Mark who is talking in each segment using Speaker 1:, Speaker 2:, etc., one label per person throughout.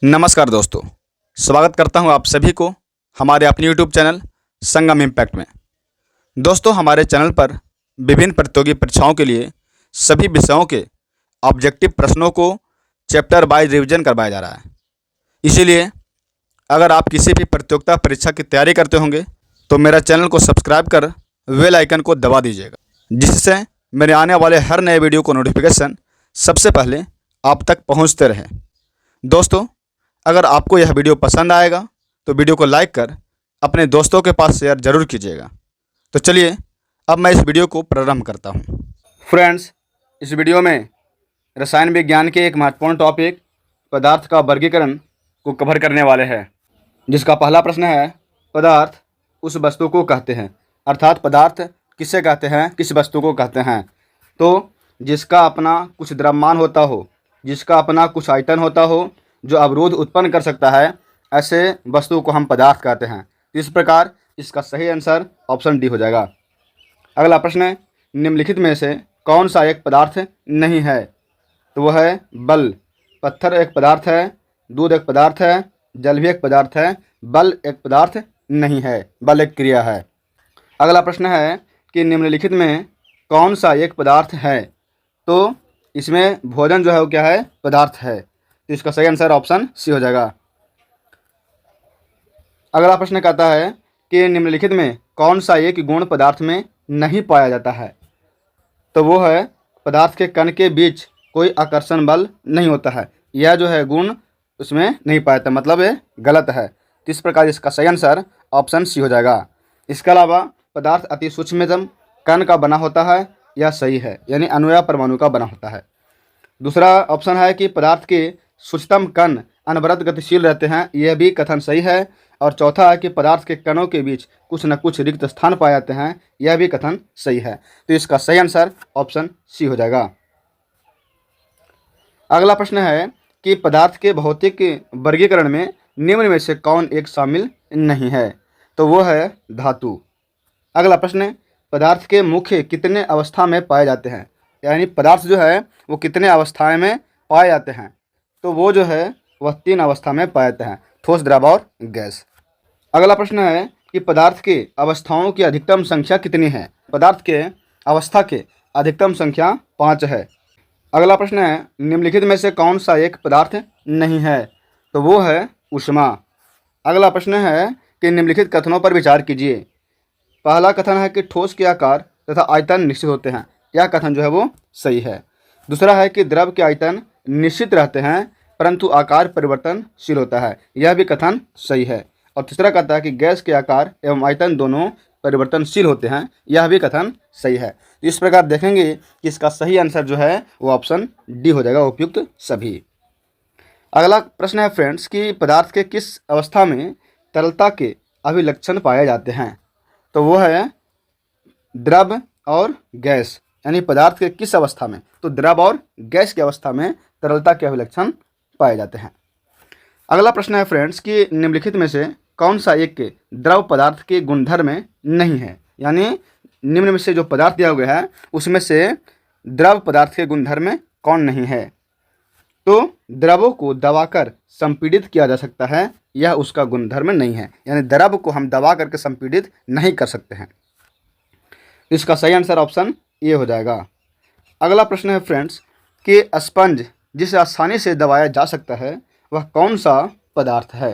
Speaker 1: नमस्कार दोस्तों, स्वागत करता हूं आप सभी को हमारे अपने यूट्यूब चैनल संगम इम्पैक्ट में। दोस्तों, हमारे चैनल पर विभिन्न प्रतियोगी परीक्षाओं के लिए सभी विषयों के ऑब्जेक्टिव प्रश्नों को चैप्टर वाइज रिवीजन करवाया जा रहा है। इसीलिए अगर आप किसी भी प्रतियोगिता परीक्षा की तैयारी करते होंगे तो मेरा चैनल को सब्सक्राइब कर बेल आइकन को दबा दीजिएगा, जिससे मेरे आने वाले हर नए वीडियो को नोटिफिकेशन सबसे पहले आप तक पहुंचते रहे। दोस्तों, अगर आपको यह वीडियो पसंद आएगा तो वीडियो को लाइक कर अपने दोस्तों के पास शेयर जरूर कीजिएगा। तो चलिए अब मैं इस वीडियो को प्रारंभ करता हूं। फ्रेंड्स, इस वीडियो में रसायन विज्ञान के एक महत्वपूर्ण टॉपिक पदार्थ का वर्गीकरण को कवर करने वाले हैं, जिसका पहला प्रश्न है, पदार्थ उस वस्तु को कहते हैं, अर्थात पदार्थ किसे कहते हैं, किस वस्तु को कहते हैं। तो जिसका अपना कुछ द्रव्यमान होता हो, जिसका अपना कुछ आयतन होता हो, जो अवरोध उत्पन्न कर सकता है, ऐसे वस्तु को हम पदार्थ कहते हैं। इस प्रकार इसका सही आंसर ऑप्शन डी हो जाएगा। अगला प्रश्न है, निम्नलिखित में से कौन सा एक पदार्थ नहीं है? तो वह है बल। पत्थर एक पदार्थ है, दूध एक पदार्थ है, जल भी एक पदार्थ है, बल एक पदार्थ नहीं है, बल एक क्रिया है। अगला प्रश्न है कि निम्नलिखित में कौन सा एक पदार्थ है? तो इसमें भोजन जो है वो क्या है? पदार्थ है। तो इसका सही आंसर ऑप्शन सी हो जाएगा। अगला प्रश्न कहता है कि निम्नलिखित में कौन सा एक गुण पदार्थ में नहीं पाया जाता है? तो वो है पदार्थ के कण के बीच कोई आकर्षण बल नहीं होता है। यह जो है गुण उसमें नहीं पाया जाता, मतलब ये गलत है। तो इस प्रकार इसका सही आंसर ऑप्शन सी हो जाएगा। इसके अलावा पदार्थ अति सूक्ष्मतम कण का बना होता है, यह सही है, यानी अणु या परमाणु का बना होता है। दूसरा ऑप्शन है कि पदार्थ के सूक्ष्मतम कण अनवरत गतिशील रहते हैं, यह भी कथन सही है। और चौथा है कि पदार्थ के कणों के बीच कुछ न कुछ रिक्त स्थान पाए जाते हैं, यह भी कथन सही है। तो इसका सही आंसर ऑप्शन सी हो जाएगा। अगला प्रश्न है कि पदार्थ के भौतिक वर्गीकरण में निम्न में से कौन एक शामिल नहीं है? तो वो है धातु। अगला प्रश्न, पदार्थ के मुख्य कितने अवस्था में पाए जाते हैं? यानी पदार्थ जो है वो कितने अवस्थाएं में पाए जाते हैं? तो वो जो है वह 3 अवस्था में पाए जाते हैं, ठोस, द्रव और गैस। अगला प्रश्न है कि पदार्थ के अवस्थाओं की अधिकतम संख्या कितनी है? पदार्थ के अवस्था के अधिकतम संख्या 5 है। अगला प्रश्न है, निम्नलिखित में से कौन सा एक पदार्थ नहीं है? तो वो है ऊष्मा। अगला प्रश्न है कि निम्नलिखित कथनों पर विचार कीजिए। पहला कथन है कि ठोस के आकार तथा आयतन निश्चित होते हैं, यह कथन जो है वो सही है। दूसरा है कि द्रव के आयतन निश्चित रहते हैं परंतु आकार परिवर्तनशील होता है, यह भी कथन सही है। और तीसरा कहता है कि गैस के आकार एवं आयतन दोनों परिवर्तनशील होते हैं, यह भी कथन सही है। तो इस प्रकार देखेंगे कि इसका सही आंसर जो है वो ऑप्शन डी हो जाएगा, उपयुक्त सभी। अगला प्रश्न है फ्रेंड्स कि पदार्थ के किस अवस्था में तरलता के अभिलक्षण पाए जाते हैं? तो वो है द्रव और गैस, यानी पदार्थ के किस अवस्था में? तो द्रव और गैस की अवस्था में तरलता के अभिलक्षण पाए जाते हैं। अगला प्रश्न है फ्रेंड्स कि निम्नलिखित में से कौन सा एक द्रव पदार्थ के गुणधर्म में नहीं है? यानी निम्न में से जो पदार्थ दिया गया है उसमें से द्रव पदार्थ के गुणधर्म में कौन नहीं है? तो द्रवों को दबाकर संपीड़ित किया जा सकता है, यह उसका गुणधर्म नहीं है, यानी द्रव को हम दबा करके संपीड़ित नहीं कर सकते हैं। इसका सही आंसर ऑप्शन ए हो जाएगा। अगला प्रश्न है फ्रेंड्स कि स्पंज जिसे आसानी से दबाया जा सकता है वह कौन सा पदार्थ है?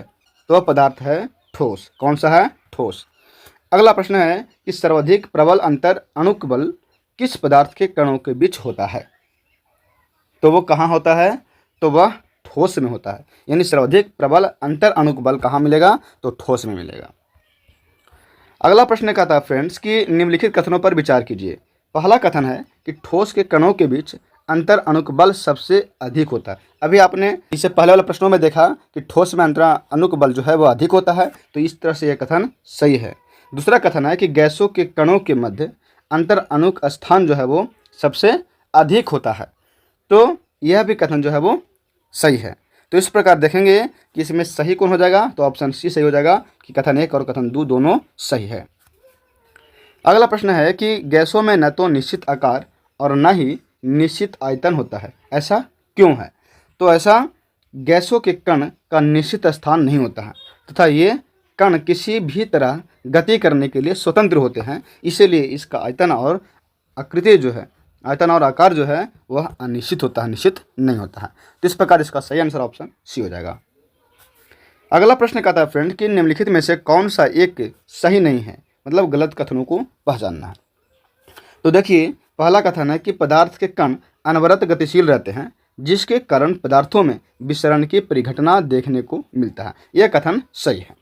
Speaker 1: तो वह पदार्थ है ठोस। कौन सा है? ठोस। अगला प्रश्न है कि सर्वाधिक प्रबल अंतर अणुक बल किस पदार्थ के कणों के बीच होता है? तो वो कहाँ होता है? तो वह ठोस में होता है, यानी सर्वाधिक प्रबल अंतर अणुक बल कहाँ मिलेगा? तो ठोस में मिलेगा। अगला प्रश्न कहता है फ्रेंड्स कि निम्नलिखित कथनों पर विचार कीजिए। पहला कथन है कि ठोस के कणों के बीच अंतर अणुक बल सबसे अधिक होता है। अभी आपने इससे पहले वाले प्रश्नों में देखा कि ठोस में अंतर अणुक बल जो है वो अधिक होता है, तो इस तरह से यह कथन सही है। दूसरा कथन है कि गैसों के कणों के मध्य अंतर अणुक स्थान जो है वो सबसे अधिक होता है, तो यह भी कथन जो है वो सही है। तो इस प्रकार देखेंगे कि इसमें सही कौन हो जाएगा? तो ऑप्शन सी सही हो जाएगा कि कथन 1 और कथन 2 दोनों सही है। अगला प्रश्न है कि गैसों में न तो निश्चित आकार और न ही निश्चित आयतन होता है, ऐसा क्यों है? तो ऐसा गैसों के कण का निश्चित स्थान नहीं होता है तथा ये कण किसी भी तरह गति करने के लिए स्वतंत्र होते हैं, इसीलिए इसका आयतन और आकृति जो है, आयतन और आकार जो है वह अनिश्चित होता है, निश्चित नहीं होता है। तो इस प्रकार इसका सही आंसर ऑप्शन सी हो जाएगा। अगला प्रश्न कहता है फ्रेंड कि निम्नलिखित में से कौन सा एक सही नहीं है, मतलब गलत कथनों को पहचानना है। तो देखिए, पहला कथन है कि पदार्थ के कण अनवरत गतिशील रहते हैं, जिसके कारण पदार्थों में विसरण की परिघटना देखने को मिलता है। यह कथन सही है।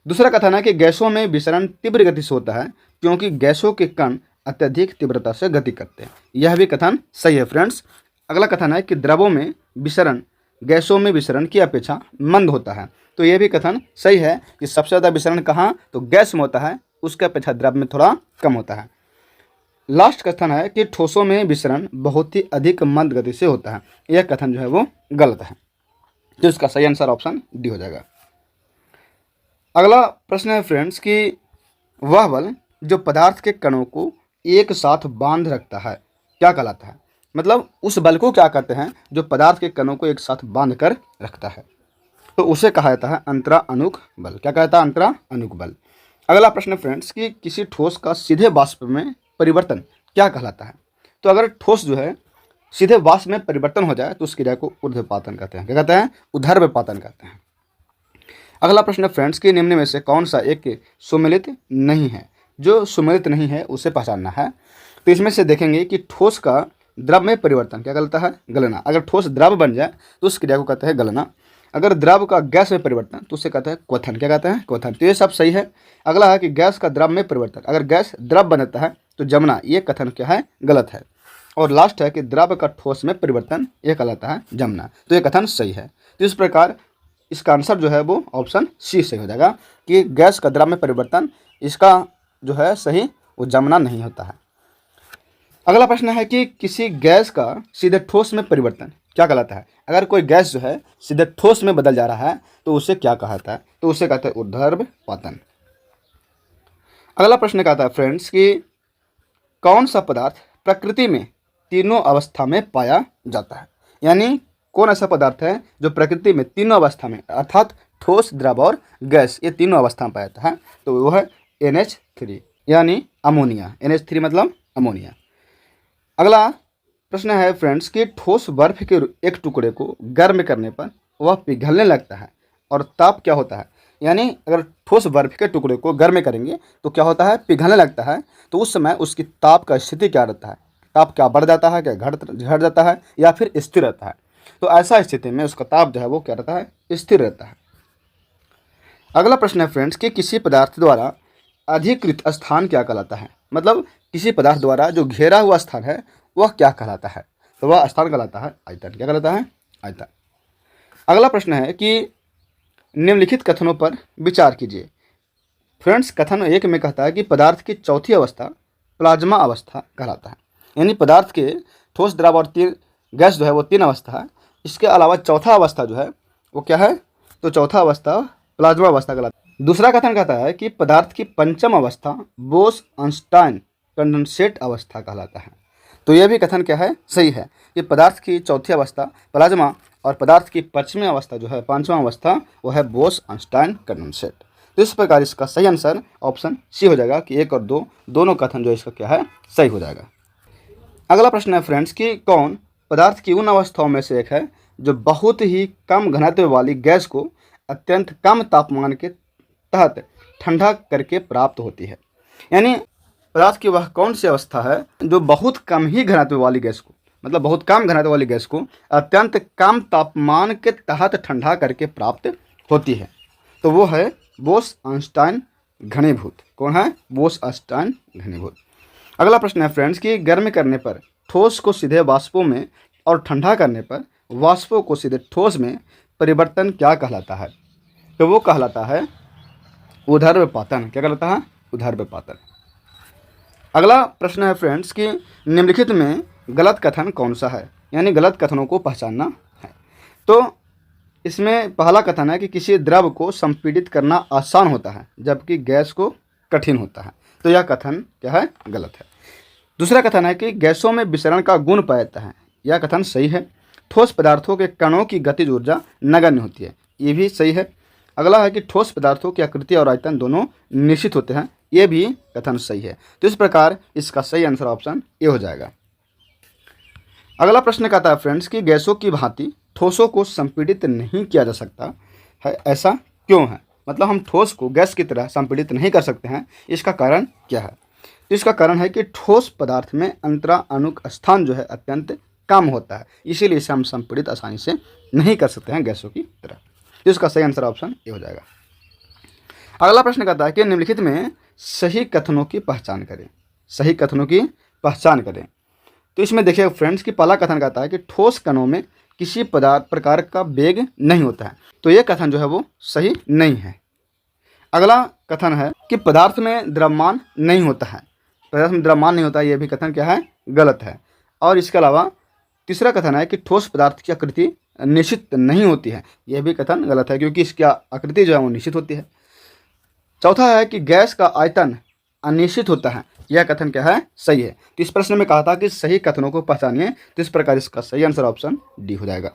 Speaker 1: दूसरा कथन है कि गैसों में विसरण तीव्र गति से होता है, क्योंकि गैसों के कण अत्यधिक तीव्रता से गति करते हैं। यह भी कथन सही है फ्रेंड्स। अगला कथन है कि द्रवों में विसरण गैसों में विसरण की अपेक्षा मंद होता है। तो यह भी कथन सही है कि सबसे ज़्यादा विसरण कहाँ, तो गैस में होता है, उसके अपेक्षा द्रव में थोड़ा कम होता है। लास्ट कथन है कि ठोसों में विसरण बहुत ही अधिक मंद गति से होता है। यह कथन जो है वो गलत है। तो इसका सही आंसर ऑप्शन डी हो जाएगा। अगला प्रश्न है फ्रेंड्स कि वह बल जो पदार्थ के कणों को एक साथ बांध रखता है क्या कहलाता है, मतलब उस बल को क्या कहते हैं जो पदार्थ के कणों को एक साथ बांध कर रखता है, तो उसे कहा जाता है अंतराअणुक बल। क्या कहता है, अंतराअणुक बल। अगला प्रश्न फ्रेंड्स कि किसी ठोस का सीधे वाष्प में परिवर्तन क्या कहलाता है। तो अगर ठोस जो है सीधे वाष्प में परिवर्तन हो जाए तो उस क्रिया को ऊर्ध्वपातन कहते हैं। क्या कहते हैं, ऊर्ध्वपातन कहते हैं। अगला प्रश्न फ्रेंड्स कि निम्न में से कौन सा एक सुमेलित नहीं है। जो सुमेलित नहीं है उसे पहचानना है। तो इसमें से देखेंगे कि ठोस का द्रव में परिवर्तन क्या कहलाता है, गलना। अगर ठोस द्रव बन जाए तो उस क्रिया को कहते हैं गलना। अगर द्रव का गैस में परिवर्तन तो उसे कहते हैं क्वथन। क्या कहते हैं, क्वथन। तो ये सब सही है। अगला है कि गैस का द्रव में परिवर्तन, अगर गैस द्रव बनता है तो जमना, ये कथन क्या है, गलत है। और लास्ट है कि द्रव का ठोस में परिवर्तन, यह कहलाता है जमना। तो ये कथन सही है। तो इस प्रकार इसका आंसर जो है वो ऑप्शन सी सही हो जाएगा कि गैस का द्रव में परिवर्तन, इसका जो है सही वो जमना नहीं होता है। अगला प्रश्न है कि किसी गैस का सीधे ठोस में परिवर्तन क्या कहलाता है। अगर कोई गैस जो है सीधे ठोस में बदल जा रहा है तो उसे क्या कहता है, तो उसे कहते हैं ऊर्ध्वपातन। अगला प्रश्न कहता है फ्रेंड्स कि कौन सा पदार्थ प्रकृति में तीनों अवस्था में पाया जाता है, यानी कौन ऐसा पदार्थ है जो प्रकृति में तीनों अवस्था में, अर्थात ठोस, द्रव और गैस, ये तीनों अवस्था में पाया जाता है। तो वो है NH3 यानी अमोनिया। NH3 मतलब अमोनिया। अगला प्रश्न है फ्रेंड्स कि ठोस बर्फ के एक टुकड़े को गर्म करने पर वह पिघलने लगता है और ताप क्या होता है, यानी अगर ठोस बर्फ के टुकड़े को गर्म करेंगे तो क्या होता है, पिघलने लगता है। तो उस समय उसकी ताप का स्थिति क्या रहता है, ताप क्या बढ़ जाता है, क्या घट जाता है या फिर स्थिर रहता है। तो ऐसा स्थिति में उसका ताप जो है वो क्या रहता है, स्थिर रहता है। अगला प्रश्न है फ्रेंड्स कि किसी पदार्थ द्वारा अधिकृत स्थान क्या कहलाता है, मतलब किसी पदार्थ द्वारा जो घेरा हुआ स्थान है वह क्या कहलाता है, तो वह स्थान कहलाता है आयतन। क्या कहलाता है, आयतन। अगला प्रश्न है कि निम्नलिखित कथनों पर विचार कीजिए। फ्रेंड्स, कथन 1 में कहता है कि पदार्थ की चौथी अवस्था प्लाज्मा अवस्था कहलाता है, यानी पदार्थ के ठोस, द्रव और गैस जो है वो 3 अवस्था है। इसके अलावा चौथा अवस्था जो है वो क्या है, तो चौथा अवस्था प्लाज्मा अवस्था कहलाता है। दूसरा कथन कहता है कि पदार्थ की पंचम अवस्था बोस-आइंस्टाइन कंडेंसेट अवस्था कहलाता है। तो यह भी कथन क्या है, सही है कि पदार्थ की चौथी अवस्था प्लाज्मा और पदार्थ की पांचवी अवस्था जो है, पांचवा अवस्था वो है बोस-आइंस्टाइन कंडेंसेट। तो इस प्रकार इसका सही आंसर ऑप्शन सी हो जाएगा कि 1 और 2 दोनों कथन जो इसका क्या है, सही हो जाएगा। अगला प्रश्न है फ्रेंड्स कि कौन पदार्थ की उन अवस्थाओं में से एक है जो बहुत ही कम घनत्व वाली गैस को अत्यंत कम तापमान के तहत ठंडा करके प्राप्त होती है, यानी पदार्थ की वह कौन सी अवस्था है जो बहुत कम ही घनत्व वाली गैस को, मतलब बहुत कम घनत्व वाली गैस को अत्यंत कम तापमान के तहत ठंडा करके प्राप्त होती है, तो वो है बोस-आइंस्टाइन घनीभूत। कौन है, बोस-आइंस्टाइन घनीभूत। अगला प्रश्न है फ्रेंड्स कि गर्म करने पर ठोस को सीधे वाष्पों में और ठंडा करने पर वाष्पों को सीधे ठोस में परिवर्तन क्या कहलाता है, तो वो कहलाता है ऊर्ध्वपातन। क्या कहलाता है, ऊर्ध्वपातन। अगला प्रश्न है फ्रेंड्स कि निम्नलिखित में गलत कथन कौन सा है, यानी गलत कथनों को पहचानना है। तो इसमें पहला कथन है कि किसी द्रव को संपीड़ित करना आसान होता है जबकि गैस को कठिन होता है। तो यह कथन क्या है, गलत है। दूसरा कथन है कि गैसों में विसरण का गुण पाया जाता है। यह कथन सही है। ठोस पदार्थों के कणों की गतिज ऊर्जा नगण्य होती है, ये भी सही है। अगला है कि ठोस पदार्थों की आकृति और आयतन दोनों निश्चित होते हैं, ये भी कथन सही है। तो इस प्रकार इसका सही आंसर ऑप्शन ए हो जाएगा। अगला प्रश्न कहता है फ्रेंड्स कि गैसों की भांति ठोसों को संपीड़ित नहीं किया जा सकता है, ऐसा क्यों है? मतलब हम ठोस को गैस की तरह संपीड़ित नहीं कर सकते हैं, इसका कारण क्या है? तो इसका कारण है कि ठोस पदार्थ में अंतराणुक स्थान जो है अत्यंत कम होता है, इसीलिए इसे हम संपीड़ित आसानी से नहीं कर सकते हैं गैसों की तरह। तो इसका सही आंसर ऑप्शन ए हो जाएगा। अगला प्रश्न कहता है कि निम्नलिखित में सही कथनों की पहचान करें। सही कथनों की पहचान करें। तो इसमें देखिए फ्रेंड्स कि पहला कथन कहता है कि ठोस कणों में किसी प्रकार का वेग नहीं होता है, तो ये कथन जो है वो सही नहीं है। अगला कथन है कि पदार्थ में द्रव्यमान नहीं होता है। पदार्थ में द्रव्यमान नहीं होता है, ये भी कथन क्या है? गलत है। और इसके अलावा तीसरा कथन है कि ठोस पदार्थ की आकृति निश्चित नहीं होती है, यह भी कथन गलत है, क्योंकि इसकी आकृति जो है वो निश्चित होती है। चौथा है कि गैस का आयतन अनिश्चित होता है, यह कथन क्या है? सही है। तो इस प्रश्न में कहा था कि सही कथनों को पहचानिए, तो इस प्रकार इसका सही आंसर ऑप्शन डी हो जाएगा।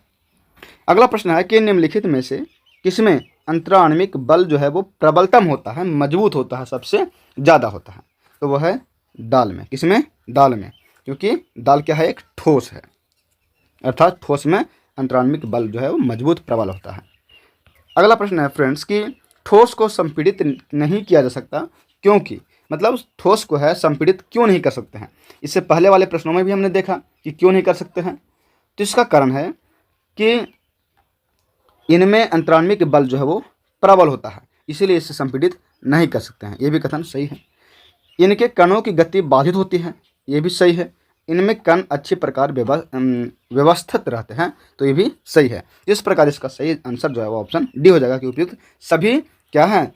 Speaker 1: अगला प्रश्न है कि निम्नलिखित में से किसमें अंतराण्विक बल जो है वो प्रबलतम होता है, मजबूत होता है, सबसे ज़्यादा होता है? तो वह है दाल में। किसमें? दाल में, क्योंकि दाल क्या है? एक ठोस है, अर्थात ठोस में अंतराण्विक बल जो है वो मजबूत प्रबल होता है। अगला प्रश्न है फ्रेंड्स कि ठोस को संपीड़ित नहीं किया जा सकता, क्योंकि मतलब ठोस को है संपीड़ित क्यों नहीं कर सकते हैं? इससे पहले वाले प्रश्नों में भी हमने देखा कि क्यों नहीं कर सकते हैं। तो इसका कारण है कि इनमें अंतराण्विक बल जो है वो प्रबल होता है, इसीलिए इसे संपीड़ित नहीं कर सकते हैं, ये भी कथन सही है। इनके कणों की गति बाधित होती है, ये भी सही है। इनमें कण अच्छी प्रकार व्यवस्थित रहते हैं, तो ये भी सही है। इस प्रकार इसका सही आंसर जो है वो ऑप्शन डी हो जाएगा कि उपयुक्त सभी क्या है?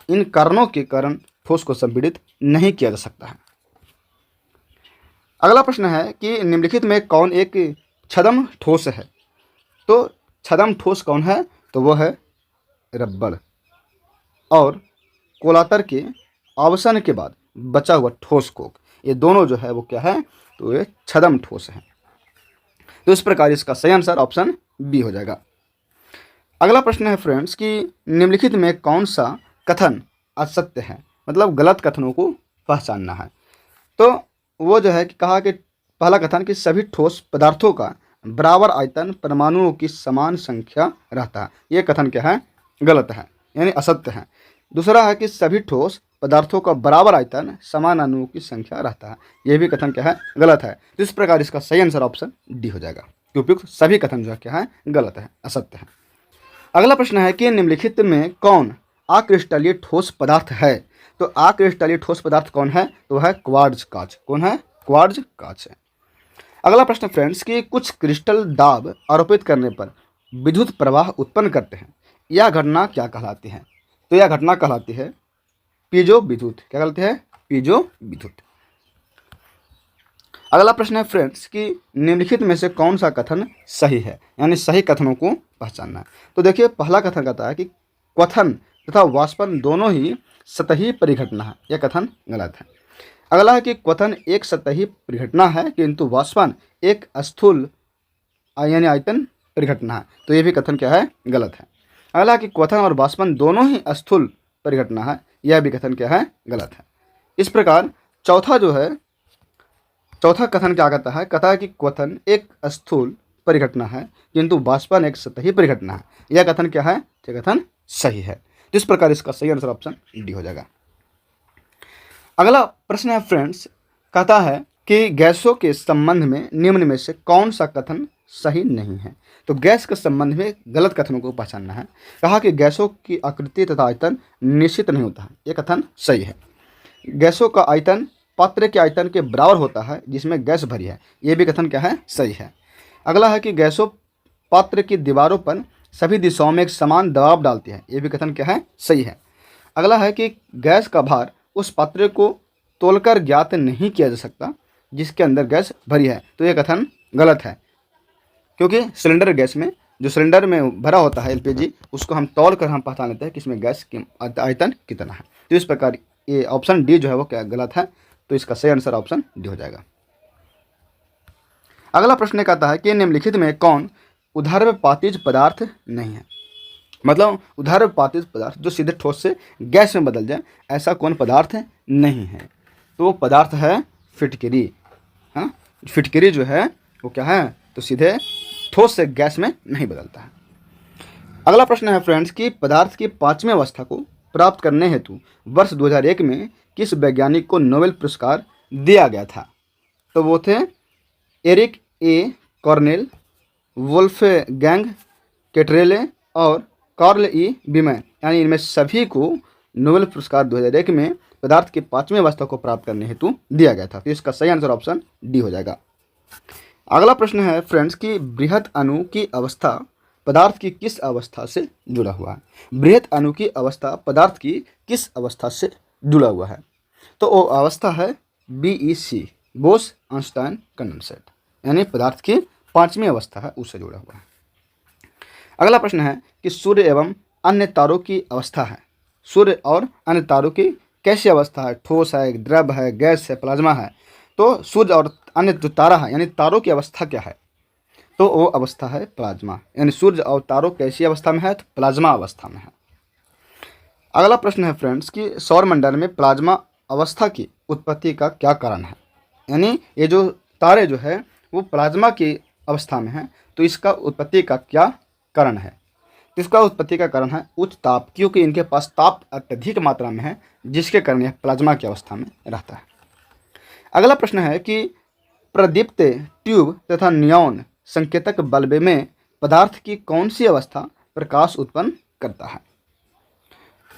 Speaker 1: इन कारणों के कारण ठोस को संपीड़ित नहीं किया जा सकता है। अगला प्रश्न है कि निम्नलिखित में कौन एक छद्म ठोस है? तो छद्म ठोस कौन है? तो वह है रबड़ और कोलातर के अवसन के बाद बचा हुआ ठोस कोक, ये दोनों जो है वो क्या है? तो ये छद्म ठोस है। तो इस प्रकार इसका सही आंसर ऑप्शन बी हो जाएगा। अगला प्रश्न है फ्रेंड्स कि निम्नलिखित में कौन सा कथन असत्य है? मतलब गलत कथनों को पहचानना है। तो वो जो है कि कहा कि पहला कथन कि सभी ठोस पदार्थों का बराबर आयतन परमाणुओं की समान संख्या रहता है, ये कथन क्या है? गलत है, यानी असत्य है। दूसरा है कि सभी ठोस पदार्थों का बराबर आयतन समान अणुओं की संख्या रहता है, यह भी कथन क्या है? गलत है। तो इस प्रकार इसका सही आंसर ऑप्शन डी हो जाएगा, क्योंकि सभी कथन जो है क्या है? गलत है, असत्य है। अगला प्रश्न है कि निम्नलिखित में कौन अक्रिस्टलीय ठोस पदार्थ है? तो अक्रिस्टलीय ठोस पदार्थ कौन है? तो है क्वार्ट्ज कांच। कौन है? क्वार्ट्ज कांच है। अगला प्रश्न फ्रेंड्स कि कुछ क्रिस्टल दाब आरोपित करने पर विद्युत प्रवाह उत्पन्न करते हैं, यह घटना क्या कहलाती है? तो यह घटना कहलाती है पीजो विद्युत। क्या कहलाती है? पीजो विद्युत। अगला प्रश्न है फ्रेंड्स कि निम्नलिखित में से कौन सा कथन सही है, यानी सही कथनों को पहचानना है। तो देखिए पहला कथन कहता है कि क्वथन तथा वाष्पन दोनों ही सतही परिघटना है, यह कथन गलत है। अगला है कि क्वथन एक सतही परिघटना है, किंतु वाष्पन एक स्थूल यानी आयतन परिघटना है, तो यह भी कथन क्या है? गलत है। अगला है कि क्वथन और वाष्पन दोनों ही स्थूल परिघटना है, यह भी कथन क्या है? गलत है। इस प्रकार चौथा कथन क्या कहता है? कहता है कि क्वथन एक स्थूल परिघटना है, किंतु वाष्पन एक सतही परिघटना है, यह कथन क्या है? यह कथन सही है। इस प्रकार इसका सही आंसर ऑप्शन डी हो जाएगा। अगला प्रश्न है फ्रेंड्स, कहता है कि गैसों के संबंध में निम्न में से कौन सा कथन सही नहीं है? तो गैस के संबंध में गलत कथनों को पहचानना है। कहा कि गैसों की आकृति तथा आयतन निश्चित नहीं होता है, यह कथन सही है। गैसों का आयतन पात्र के आयतन के बराबर होता है जिसमें गैस भरी है, यह भी कथन क्या है? सही है। अगला है कि गैसों पात्र की दीवारों पर सभी दिशाओं में एक समान दबाव डालती है, यह भी कथन क्या है? सही है। अगला है कि गैस का भार उस पात्र को तोलकर ज्ञात नहीं किया जा सकता जिसके अंदर गैस भरी है, तो यह कथन गलत है, क्योंकि सिलेंडर गैस में जो सिलेंडर में भरा होता है एलपीजी, उसको हम तौल कर हम पहचान लेते हैं कि इसमें गैस की आयतन कितना है। तो इस प्रकार ये ऑप्शन डी जो है वो क्या गलत है, तो इसका सही आंसर ऑप्शन डी हो जाएगा। अगला प्रश्न कहता है कि निम्नलिखित में कौन उदर्भपातीज पदार्थ नहीं है। मतलब उदर्भपातीज पदार्थ जो सीधे ठोस से गैस में बदल जाए, ऐसा कौन पदार्थ नहीं है। तो वो पदार्थ है फिटकरी। हाँ, फिटकरी जो है वो क्या है, तो सीधे ठोस से गैस में नहीं बदलता है। अगला प्रश्न है फ्रेंड्स कि पदार्थ की पांचवी अवस्था को प्राप्त करने हेतु वर्ष 2001 में किस वैज्ञानिक को नोबेल पुरस्कार दिया गया था। तो वो थे एरिक ए कॉर्नेल, वोल्फगैंग केटरेले और कार्ल ई बीमैन, यानी इनमें सभी को नोबेल पुरस्कार 2001 में पदार्थ की पांचवी अवस्था को प्राप्त करने हेतु दिया गया था। तो इसका सही आंसर ऑप्शन डी हो जाएगा। अगला प्रश्न है फ्रेंड्स कि बृहत अणु की अवस्था पदार्थ की किस अवस्था से जुड़ा हुआ है। बृहत अणु की अवस्था पदार्थ की किस अवस्था से जुड़ा हुआ है। तो वो अवस्था है BEC, बोस आइंस्टाइन कंडेंसेट, यानी पदार्थ की पांचवी अवस्था है, उससे जुड़ा हुआ है। अगला प्रश्न है कि सूर्य एवं अन्य तारों की अवस्था है। सूर्य और अन्य तारों की कैसी अवस्था है, ठोस है, द्रव है, गैस है, प्लाज्मा है। तो सूर्य और अन्य जो तारा है यानी तारों की अवस्था क्या है, तो वो अवस्था है प्लाज्मा, यानी सूर्य और तारों कैसी अवस्था में है, तो प्लाज्मा अवस्था में है। अगला प्रश्न है फ्रेंड्स कि सौरमंडल में प्लाज्मा अवस्था की उत्पत्ति का क्या कारण है। यानी ये जो तारे जो है वो प्लाज्मा की अवस्था में है, तो इसका उत्पत्ति का क्या कारण है। तो इसका उत्पत्ति का कारण है उच्च ताप, क्योंकि इनके पास ताप अत्यधिक मात्रा में है, जिसके कारण यह प्लाज्मा की अवस्था में रहता है। अगला प्रश्न है कि प्रदीप्त ट्यूब तथा नियॉन संकेतक बल्ब में पदार्थ की कौन सी अवस्था प्रकाश उत्पन्न करता है।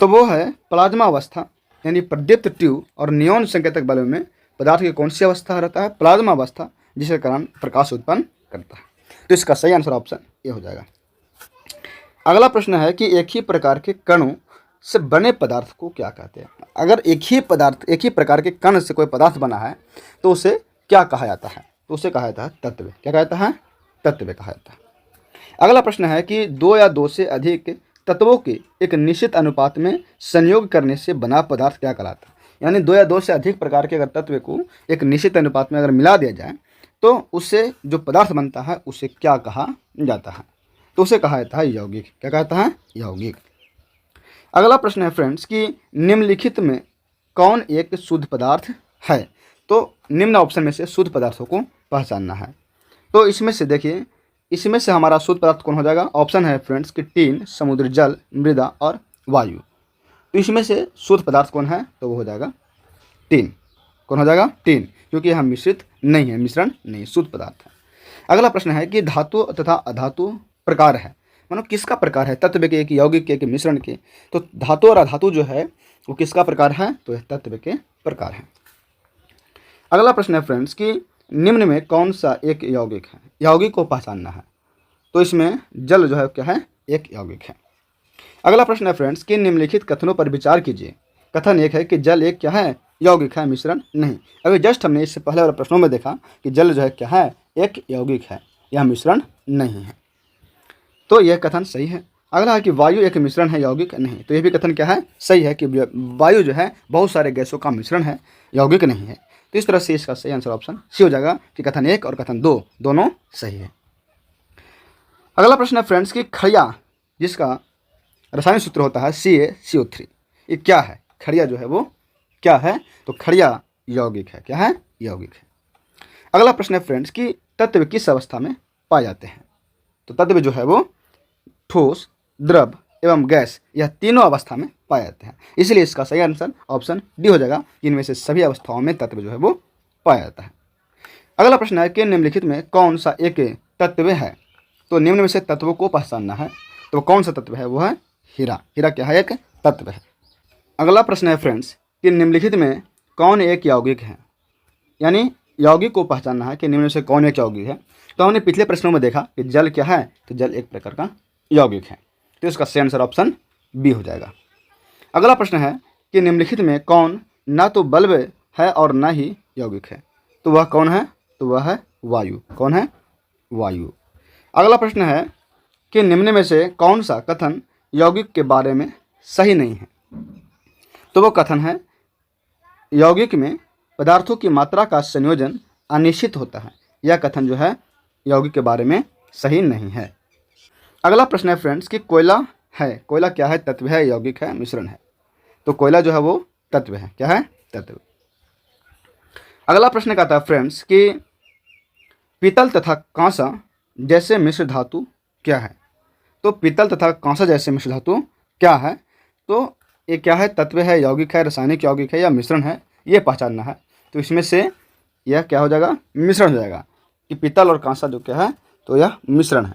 Speaker 1: तो वो है प्लाज्मा अवस्था, यानी प्रदीप्त ट्यूब और नियॉन संकेतक बल्ब में पदार्थ की कौन सी अवस्था रहता है, प्लाज्मा अवस्था, जिसके कारण प्रकाश उत्पन्न करता है। तो इसका सही आंसर ऑप्शन ए हो जाएगा। अगला प्रश्न है कि एक ही प्रकार के कणों से बने पदार्थ को क्या कहते हैं। अगर एक ही प्रकार के कण से कोई पदार्थ बना है तो उसे क्या कहा जाता है, तो उसे कहा जाता है तत्व। क्या कहता है, तत्व कहा जाता है। अगला प्रश्न है कि दो या दो से अधिक तत्वों के एक निश्चित अनुपात में संयोग करने से बना पदार्थ क्या कहलाता है। यानी दो या दो से अधिक प्रकार के अगर तत्व को एक निश्चित अनुपात में अगर मिला दिया जाए तो उससे जो पदार्थ बनता है उसे क्या कहा जाता है, तो उसे कहा जाता है यौगिक। क्या कहता है, यौगिक। अगला प्रश्न है फ्रेंड्स कि निम्नलिखित में कौन एक शुद्ध पदार्थ है। तो निम्न ऑप्शन में से शुद्ध पदार्थों को पहचानना है। तो इसमें से देखिए, इसमें से हमारा शुद्ध पदार्थ कौन हो जाएगा। ऑप्शन है फ्रेंड्स कि टीन, समुद्र जल, मृदा और वायु। तो इसमें से शुद्ध पदार्थ कौन है, तो वो हो जाएगा टीन। कौन हो जाएगा, टीन, क्योंकि यह मिश्रित नहीं है, मिश्रण नहीं, शुद्ध पदार्थ है। अगला प्रश्न है कि धातु तथा अधातु प्रकार है, मतलब किसका प्रकार है, तत्व के, एक यौगिक के, एक मिश्रण के। तो धातु और अधातु जो है वो किसका प्रकार है, तो यह तत्व के प्रकार है। अगला प्रश्न है फ्रेंड्स कि निम्न में कौन सा एक यौगिक है, यौगिक को पहचानना है। तो इसमें जल जो है क्या है, एक यौगिक है। अगला प्रश्न है फ्रेंड्स कि निम्नलिखित कथनों पर विचार कीजिए। कथन एक है कि जल एक क्या है, यौगिक है, मिश्रण नहीं। अभी जस्ट हमने इससे पहले वाले प्रश्नों में देखा कि जल जो है क्या है, एक यौगिक है, यह मिश्रण नहीं है। तो यह कथन सही है। अगला है कि वायु एक मिश्रण है, यौगिक नहीं। तो यह भी कथन क्या है, सही है कि वायु जो है बहुत सारे गैसों का मिश्रण है, यौगिक नहीं है। तो इस तरह से इसका सही आंसर ऑप्शन सी हो जाएगा कि कथन 1 और कथन 2 दोनों सही है। अगला प्रश्न है फ्रेंड्स कि खड़िया जिसका रासायनिक सूत्र होता है CaCO3, ये क्या है। खड़िया जो है वो क्या है, तो खड़िया यौगिक है। क्या है, यौगिक है। अगला प्रश्न है फ्रेंड्स कि तत्व किस अवस्था में पाए जाते हैं। तो तत्व जो है वो ठोस, द्रव एवं गैस, यह तीनों अवस्था में पाए जाते हैं। इसलिए इसका सही आंसर ऑप्शन डी हो जाएगा। इनमें से सभी अवस्थाओं में तत्व जो है वो पाया जाता है। अगला प्रश्न है कि निम्नलिखित में कौन सा एक तत्व है। तो निम्न में से तत्वों को पहचानना है। तो कौन सा तत्व है, वो है हीरा। हीरा क्या है, एक तत्व है। अगला प्रश्न है फ्रेंड्स कि निम्नलिखित में कौन एक यौगिक है, यानी यौगिक को पहचानना है कि निम्न में से कौन एक यौगिक है। तो हमने पिछले प्रश्नों में देखा कि जल क्या है, तो जल एक प्रकार का यौगिक है। तो इसका सही आंसर ऑप्शन बी हो जाएगा। अगला प्रश्न है कि निम्नलिखित में कौन ना तो बल्ब है और ना ही यौगिक है। तो वह कौन है, तो वह है वायु। कौन है, वायु। अगला प्रश्न है कि निम्न में से कौन सा कथन यौगिक के बारे में सही नहीं है। तो वो कथन है यौगिक में पदार्थों की मात्रा का संयोजन अनिश्चित होता है। यह कथन जो है यौगिक के बारे में सही नहीं है। अगला प्रश्न है फ्रेंड्स कि कोयला है, कोयला क्या है? तत्व है, यौगिक है, मिश्रण है? तो कोयला जो है वो तत्व है। क्या है? तत्व। अगला प्रश्न कहता है फ्रेंड्स कि पीतल तथा कांसा जैसे मिश्र धातु क्या है? तो पीतल तथा कांसा जैसे मिश्र धातु क्या है? तो ये क्या है? तत्व है, यौगिक है, रासायनिक यौगिक है या मिश्रण है, ये पहचानना है। तो इसमें से यह क्या हो जाएगा? मिश्रण हो जाएगा कि पीतल और कांसा जो क्या है तो यह मिश्रण है।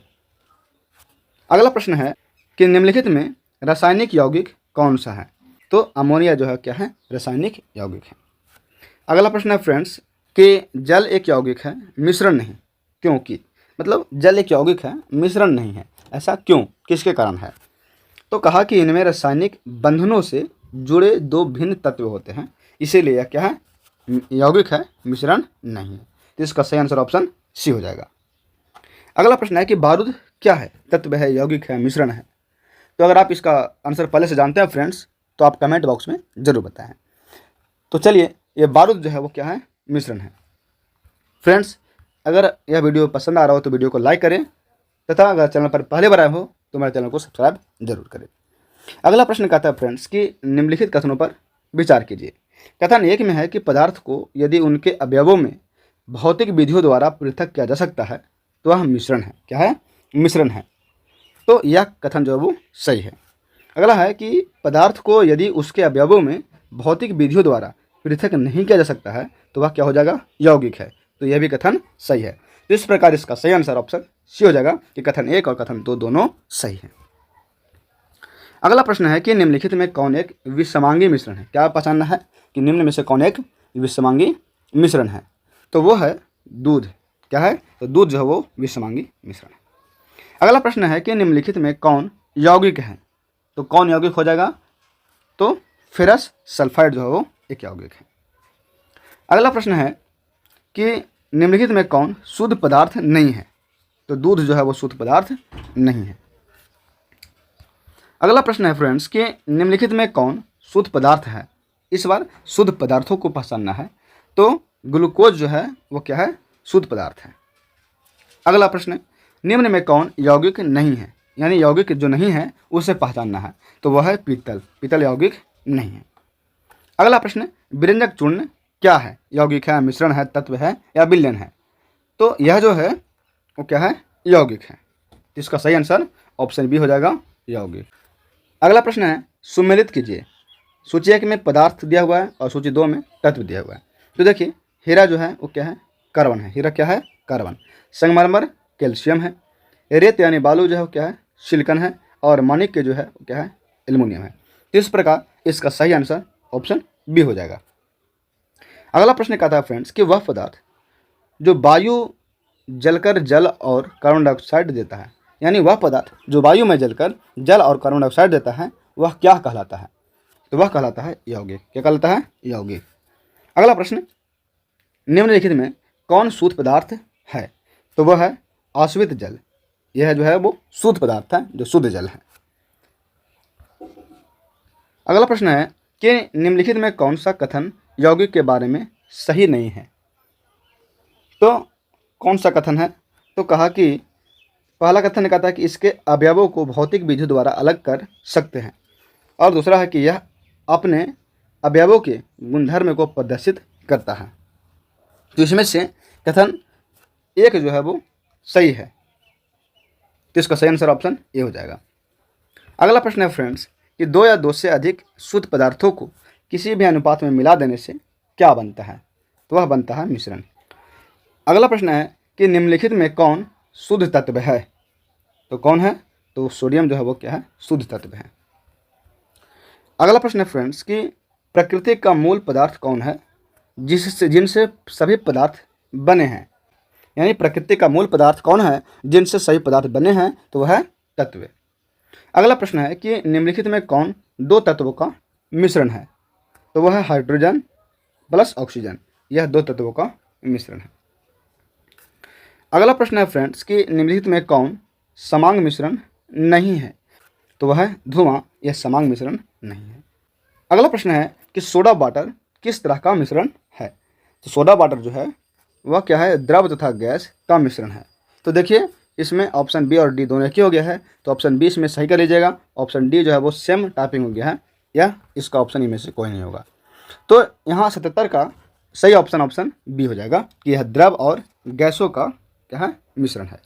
Speaker 1: अगला प्रश्न है कि निम्नलिखित में रासायनिक यौगिक कौन सा है? तो अमोनिया जो है क्या है? रासायनिक यौगिक है। अगला प्रश्न है फ्रेंड्स कि जल एक यौगिक है, मिश्रण नहीं, क्योंकि? मतलब जल एक यौगिक है, मिश्रण नहीं है, ऐसा क्यों, किसके कारण है? तो कहा कि इनमें रासायनिक बंधनों से जुड़े दो भिन्न तत्व होते हैं, इसीलिए यह क्या है? यौगिक है, मिश्रण नहीं है। तो इसका सही आंसर ऑप्शन सी हो जाएगा। अगला प्रश्न है कि बारूद क्या है? तत्व है, यौगिक है, मिश्रण है? तो अगर आप इसका आंसर पहले से जानते हैं फ्रेंड्स तो आप कमेंट बॉक्स में ज़रूर बताएं। तो चलिए, ये बारूद जो है वो क्या है? मिश्रण है। फ्रेंड्स, अगर यह वीडियो पसंद आ रहा हो तो वीडियो को लाइक करें तथा अगर चैनल पर पहले बार आए हो तो मेरे चैनल को सब्सक्राइब जरूर करें। अगला प्रश्न कहता है फ्रेंड्स कि निम्नलिखित कथनों पर विचार कीजिए। कथन 1 में है कि पदार्थ को यदि उनके अवयवों में भौतिक विधियों द्वारा पृथक किया जा सकता है तो वह मिश्रण है। क्या है? मिश्रण है। तो यह कथन जो है वो सही है। अगला है कि पदार्थ को यदि उसके अवयवों में भौतिक विधियों द्वारा पृथक नहीं किया जा सकता है तो वह क्या हो जाएगा? यौगिक है। तो यह भी कथन सही है। तो इस प्रकार इसका सही आंसर ऑप्शन सी हो जाएगा कि कथन 1 और कथन 2 दोनों सही है। अगला प्रश्न है कि निम्नलिखित में कौन एक विषमांगी मिश्रण है? क्या पहचानना है कि निम्न में से कौन एक विषमांगी मिश्रण है? तो वो है दूध। क्या है? तो दूध जो है वो विषमांगी मिश्रण है। अगला प्रश्न है कि निम्नलिखित में कौन यौगिक है? तो कौन यौगिक हो जाएगा? तो फेरस सल्फाइड जो है वो एक यौगिक है। अगला प्रश्न है कि निम्नलिखित में कौन शुद्ध पदार्थ नहीं है? तो दूध जो है वो शुद्ध पदार्थ नहीं है। अगला प्रश्न है फ्रेंड्स कि निम्नलिखित में कौन शुद्ध पदार्थ है? इस बार शुद्ध पदार्थों को पहचानना है। तो ग्लूकोज जो है वो क्या है? शुद्ध पदार्थ है। अगला प्रश्न, निम्न में कौन यौगिक नहीं है? यानी यौगिक जो नहीं है उसे पहचानना है। तो वह है पीतल। पीतल यौगिक नहीं है। अगला प्रश्न, व्यंजक चूर्ण क्या है? यौगिक है, मिश्रण है, तत्व है या विलयन है? तो यह जो है वो क्या है? यौगिक है। इसका सही आंसर ऑप्शन बी हो जाएगा, यौगिक। अगला प्रश्न है, सुमेलित कीजिए। सूची 1 में पदार्थ दिया हुआ है और सूची 2 में तत्व दिया हुआ है। तो देखिए, हीरा जो है वो क्या है? कार्बन है। हीरा क्या है? कार्बन। संगमरमर कैल्शियम है। रेत यानी बालू जो है वो क्या है? सिलिकॉन है। और माणिक्य जो है वो क्या है? एल्युमिनियम है। तो इस प्रकार इसका सही आंसर ऑप्शन बी हो जाएगा। अगला प्रश्न कहता है फ्रेंड्स कि वह पदार्थ जो वायु जलकर जल और कार्बन डाइऑक्साइड देता है, यानी वह पदार्थ जो वायु में जलकर जल और कार्बन डाइऑक्साइड देता है वह क्या कहलाता है? तो वह कहलाता है यौगिक। क्या कहलाता है? यौगिक। अगला प्रश्न, निम्नलिखित में कौन शुद्ध पदार्थ है? तो वह है आश्रित जल। यह जो है वो शुद्ध पदार्थ है, जो शुद्ध जल है। अगला प्रश्न है कि निम्नलिखित में कौन सा कथन यौगिक के बारे में सही नहीं है? तो कौन सा कथन है? तो कहा कि पहला कथन कहता है कि इसके अवयवों को भौतिक विधि द्वारा अलग कर सकते हैं, और दूसरा है कि यह अपने अवयवों के गुणधर्म को प्रदर्शित करता है। तो इसमें से कथन 1 जो है वो सही है। तो इसका सही आंसर ऑप्शन ए हो जाएगा। अगला प्रश्न है फ्रेंड्स कि 2 या 2 से अधिक शुद्ध पदार्थों को किसी भी अनुपात में मिला देने से क्या बनता है? तो वह बनता है मिश्रण। अगला प्रश्न है कि निम्नलिखित में कौन शुद्ध तत्व है? तो कौन है? तो सोडियम जो है वो क्या है? शुद्ध तत्व है। अगला प्रश्न है फ्रेंड्स कि प्रकृति का मूल पदार्थ कौन है जिनसे सभी पदार्थ बने हैं? यानी प्रकृति का मूल पदार्थ कौन है जिनसे सभी पदार्थ बने हैं? तो वह है तत्व। अगला प्रश्न है कि निम्नलिखित में कौन 2 तत्वों का मिश्रण है? तो वह है हाइड्रोजन प्लस ऑक्सीजन। यह 2 तत्वों का मिश्रण है। अगला प्रश्न है फ्रेंड्स कि निम्नलिखित में कौन समांग मिश्रण नहीं है? तो वह है धुआं। यह समांग मिश्रण नहीं है। अगला प्रश्न है कि सोडा वाटर किस तरह का मिश्रण है? तो सोडा वाटर जो है वह क्या है? द्रव तथा गैस का मिश्रण है। तो देखिए, इसमें ऑप्शन बी और डी दोनों एक ही हो गया है, तो ऑप्शन बी इसमें सही कर लीजिएगा। ऑप्शन डी जो है वो सेम टाइपिंग हो गया है, या इसका ऑप्शन इनमें से कोई नहीं होगा। तो यहाँ 77 का सही ऑप्शन ऑप्शन बी हो जाएगा कि यह द्रव और गैसों का क्या है, मिश्रण है।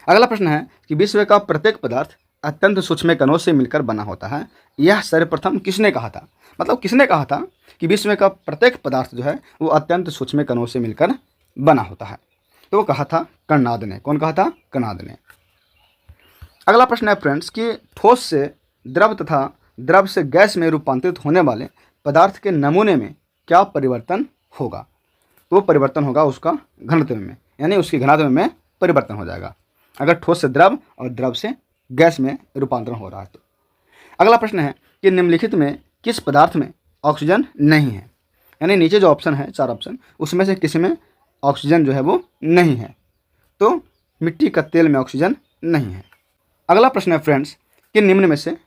Speaker 1: अगला प्रश्न है कि विश्व का प्रत्येक पदार्थ अत्यंत सूक्ष्म कणों से मिलकर बना होता है, यह सर्वप्रथम किसने कहा था? मतलब किसने कहा था कि विश्व का प्रत्येक पदार्थ जो है वो अत्यंत सूक्ष्म कणों से मिलकर बना होता है? तो वो कहा था कणाद ने। कौन कहा था? कणाद ने। अगला प्रश्न है फ्रेंड्स कि ठोस से द्रव तथा द्रव से गैस में रूपांतरित होने वाले पदार्थ के नमूने में क्या परिवर्तन होगा? तो वो परिवर्तन होगा उसका घनत्व में, यानी उसकी घनत्व में परिवर्तन हो जाएगा अगर ठोस से द्रव और द्रव से गैस में रूपांतरण हो रहा है तो। अगला प्रश्न है कि निम्नलिखित में किस पदार्थ में ऑक्सीजन नहीं है? यानी नीचे जो ऑप्शन है 4 ऑप्शन, उसमें से किसी में ऑक्सीजन जो है वो नहीं है? तो मिट्टी का तेल में ऑक्सीजन नहीं है। अगला प्रश्न है फ्रेंड्स कि निम्न में से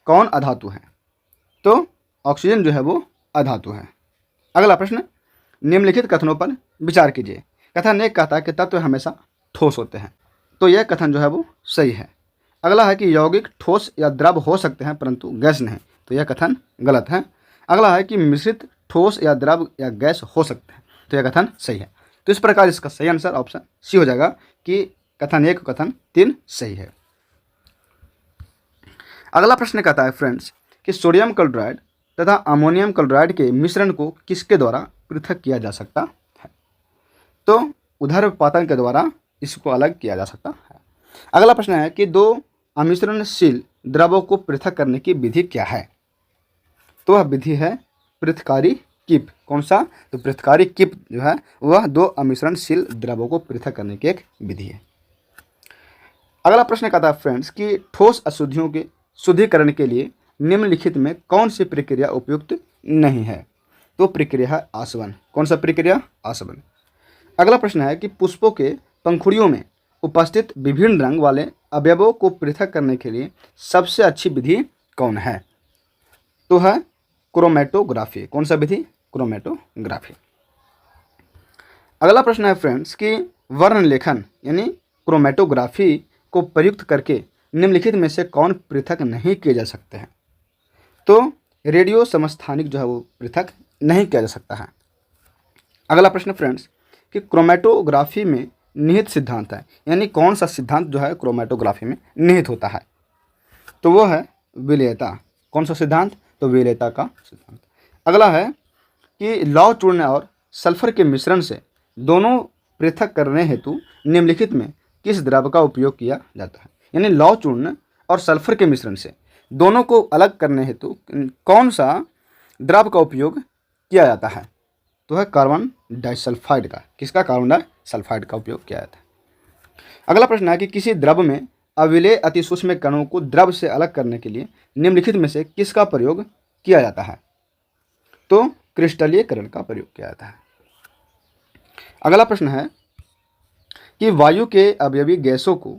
Speaker 1: कौन अधातु है? तो ऑक्सीजन जो है वो अधातु है। अगला प्रश्न, निम्नलिखित कथनों पर विचार कीजिए। कथन एक कहता है कि तत्व हमेशा ठोस होते हैं, तो यह कथन जो है वो सही है। अगला है कि यौगिक ठोस या द्रव हो सकते हैं परंतु गैस नहीं, तो यह कथन गलत है। अगला है कि मिश्रित ठोस या द्रव या गैस हो सकते हैं, तो यह कथन सही है। तो इस प्रकार इसका सही आंसर ऑप्शन सी हो जाएगा कि कथन 1 कथन 3 सही है। अगला प्रश्न कहता है फ्रेंड्स कि सोडियम क्लोराइड तथा अमोनियम क्लोराइड के मिश्रण को किसके द्वारा पृथक किया जा सकता है? तो ऊर्ध्वपातन के द्वारा इसको अलग किया जा सकता है। अगला प्रश्न है कि 2 अमिश्रणशील द्रवों को पृथक करने की विधि क्या है? तो वह विधि है पृथकारी कीप। कौन सा? तो पृथकारी कीप जो है वह 2 अमिश्रणशील द्रवों को पृथक करने की एक विधि है। अगला प्रश्न कहता है फ्रेंड्स कि ठोस अशुद्धियों के शुद्धिकरण के लिए निम्नलिखित में कौन सी प्रक्रिया उपयुक्त नहीं है? तो प्रक्रिया है आसवन। कौन सा प्रक्रिया? आसवन। अगला प्रश्न है कि पुष्पों के पंखुड़ियों में उपस्थित विभिन्न रंग वाले अवयवों को पृथक करने के लिए सबसे अच्छी विधि कौन है? तो है क्रोमेटोग्राफी। कौन सा विधि? क्रोमेटोग्राफी। अगला प्रश्न है फ्रेंड्स कि वर्ण लेखन यानी क्रोमेटोग्राफी को प्रयुक्त करके निम्नलिखित में से कौन पृथक नहीं किए जा सकते हैं? तो रेडियो समस्थानिक जो है वो पृथक नहीं किया जा सकता है। अगला प्रश्न फ्रेंड्स कि क्रोमेटोग्राफी में निहित सिद्धांत है, यानी कौन सा सिद्धांत जो है क्रोमेटोग्राफी में निहित होता है? तो वो है विलेयता। कौन सा सिद्धांत? तो विलेयता का सिद्धांत। अगला है कि लौह चूर्ण और सल्फर के मिश्रण से दोनों पृथक करने हेतु निम्नलिखित में किस द्रव का उपयोग किया जाता है? यानी लौह चूर्ण और सल्फर के मिश्रण से दोनों को अलग करने हेतु कौन सा द्रव का उपयोग किया जाता है? तो है कार्बन डाइसल्फाइड का। किसका? कार्बन डाइसल्फाइड का उपयोग किया जाता है। अगला प्रश्न है कि किसी द्रव में अविलेय अति सूक्ष्म कणों को द्रव से अलग करने के लिए निम्नलिखित में से किसका प्रयोग किया जाता है? तो क्रिस्टलीयकरण का प्रयोग किया जाता है। अगला प्रश्न है कि वायु के अवयवी गैसों को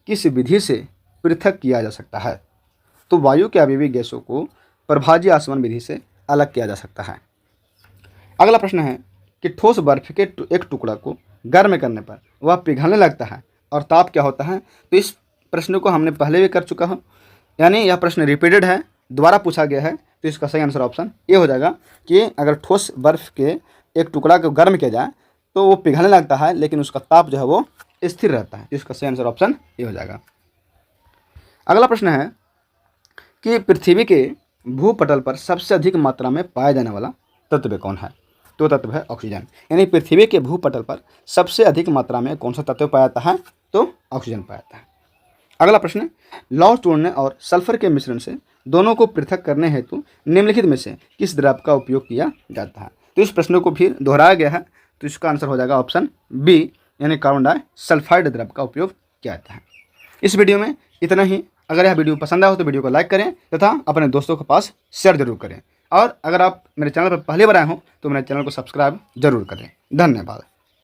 Speaker 1: किस विधि से पृथक किया जा सकता है? तो वायु के अवयवी गैसों को प्रभाजी आसवन विधि से अलग किया जा सकता है। अगला प्रश्न है कि ठोस बर्फ के एक टुकड़ा को गर्म करने पर वह पिघलने लगता है और ताप क्या होता है? तो इस प्रश्न को हमने पहले भी कर चुका हूँ, यानी यह प्रश्न रिपीटेड है, दोबारा पूछा गया है, तो इसका सही आंसर ऑप्शन ये हो जाएगा कि अगर ठोस बर्फ के एक टुकड़ा को गर्म किया जाए तो वो पिघलने लगता है लेकिन उसका ताप जो है वो स्थिर रहता है। इसका सही आंसर ऑप्शन ये हो जाएगा। अगला प्रश्न है कि पृथ्वी के भूपटल पर सबसे अधिक मात्रा में पाया जाने वाला तत्व कौन है? तो तत्व है ऑक्सीजन। यानी पृथ्वी के भूपटल पर सबसे अधिक मात्रा में कौन सा तत्व पाया जाता है? तो ऑक्सीजन पाया जाता है। अगला प्रश्न, लौह चूर्ण और सल्फर के मिश्रण से दोनों को पृथक करने हेतु निम्नलिखित में से किस द्रव का उपयोग किया जाता है? तो इस प्रश्न को फिर दोहराया गया है, तो इसका आंसर हो जाएगा ऑप्शन बी, यानी कार्बन डाइसल्फाइड द्रव का उपयोग किया जाता है। इस वीडियो में इतना ही। अगर यह वीडियो पसंद आया हो तो वीडियो को लाइक करें तथा अपने दोस्तों के पास शेयर जरूर करें, और अगर आप मेरे चैनल पर पहली बार आए हो तो मेरे चैनल को सब्सक्राइब जरूर करें। धन्यवाद।